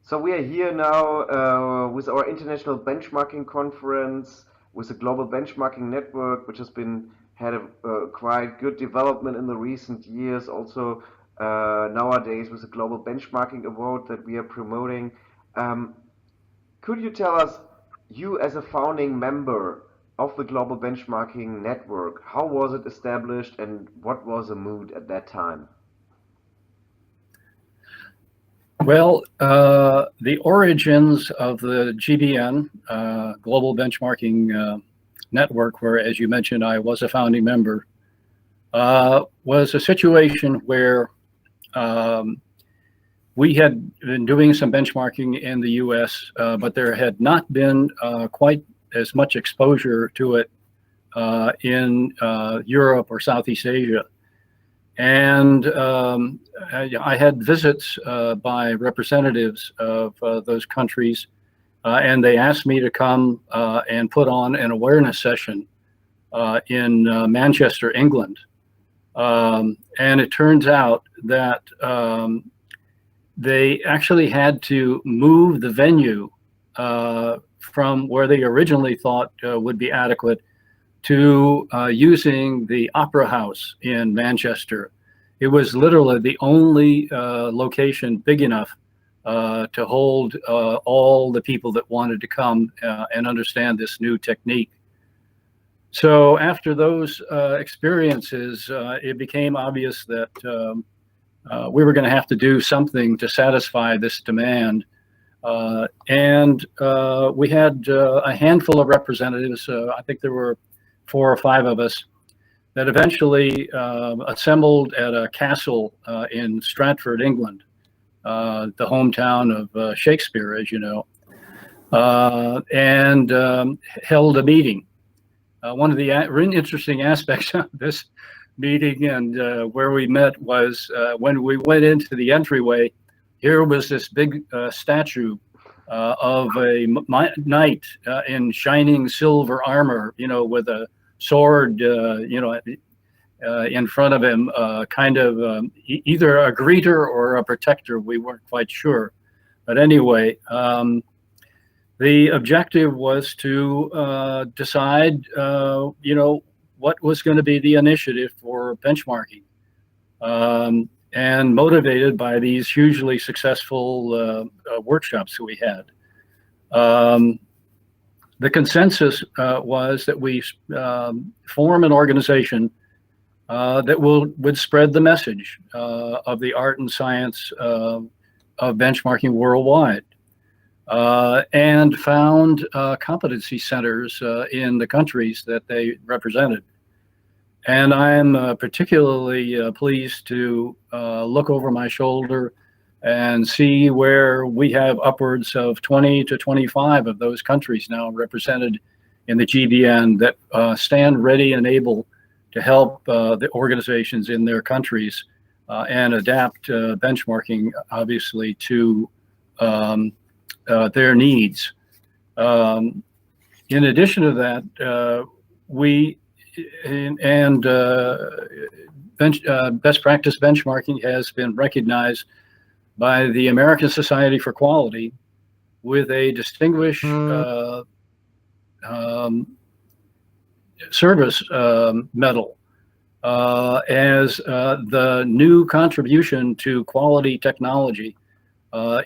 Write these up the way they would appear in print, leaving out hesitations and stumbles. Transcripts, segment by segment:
So we are here now with our international benchmarking conference, with the global benchmarking network, which has been had a quite good development in the recent years. Also nowadays with the global benchmarking award that we are promoting. Um, could you tell us, you as a founding member of the global benchmarking network, how was it established and what was the mood at that time? Well, the origins of the GBN, Global Benchmarking Network, where, as you mentioned, I was a founding member, was a situation where um, we had been doing some benchmarking in the US, but there had not been quite as much exposure to it in Europe or Southeast Asia. And I had visits by representatives of those countries, and they asked me to come and put on an awareness session in Manchester, England. And it turns out that they actually had to move the venue from where they originally thought would be adequate to using the Opera House in Manchester. It was literally the only location big enough to hold all the people that wanted to come and understand this new technique. So after those experiences, it became obvious that we were going to have to do something to satisfy this demand. And we had a handful of representatives. I think there were 4 or 5 of us that eventually assembled at a castle in Stratford, England, the hometown of Shakespeare, as you know, and held a meeting. One of the really interesting aspects of this meeting and where we met was when we went into the entryway, here was this big statue of a knight in shining silver armor, with a sword, in front of him, kind of either a greeter or a protector. We weren't quite sure. But anyway, the objective was to decide, what was going to be the initiative for benchmarking. And motivated by these hugely successful workshops that we had. The consensus was that we form an organization that would spread the message of the art and science of benchmarking worldwide, and found competency centers in the countries that they represented. And I'm particularly pleased to look over my shoulder and see where we have upwards of 20 to 25 of those countries now represented in the GBN that stand ready and able to help the organizations in their countries and adapt benchmarking, obviously, to their needs. In addition to that, we and best practice benchmarking has been recognized by the American Society for Quality with a distinguished service medal as the new contribution to quality technology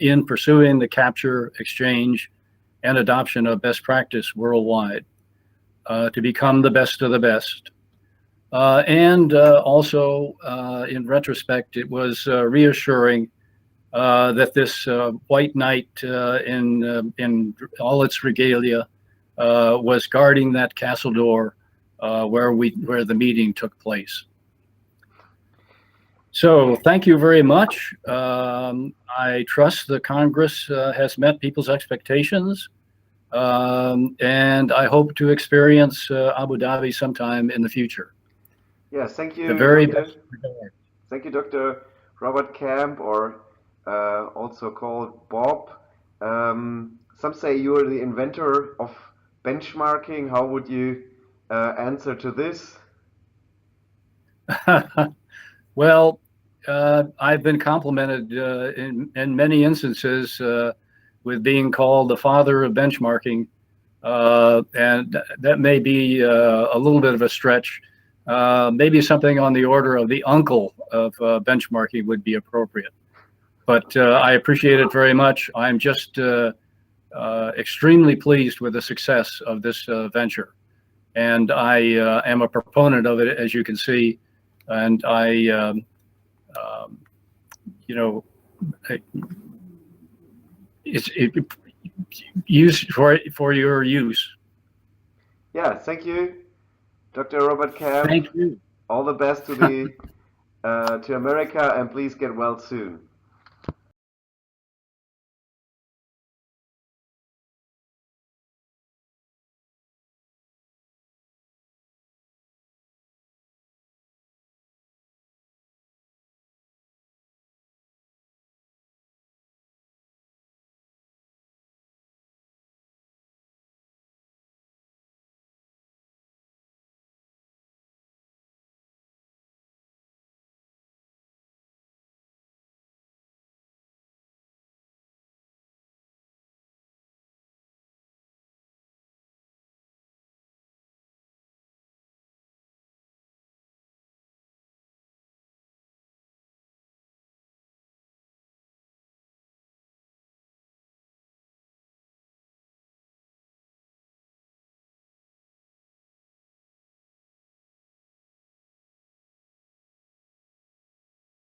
in pursuing the capture, exchange, and adoption of best practice worldwide. To become the best of the best. And also, in retrospect, it was reassuring that this white knight in all its regalia was guarding that castle door where the meeting took place. So thank you very much. I trust the Congress has met people's expectations. And I hope to experience Abu Dhabi sometime in the future. Yes, thank you, The very Dr. best regards. Thank you, Dr. Robert Camp, or also called Bob. Some say you are the inventor of benchmarking. How would you answer to this? Well, I've been complimented in many instances with being called the father of benchmarking, and that may be a little bit of a stretch. Maybe something on the order of the uncle of benchmarking would be appropriate. But I appreciate it very much. I'm just extremely pleased with the success of this venture. And I am a proponent of it, as you can see. And I, you know, it's use for your use. Yeah, thank you, Dr. Robert Camp. Thank you. All the best to the to America, and please get well soon.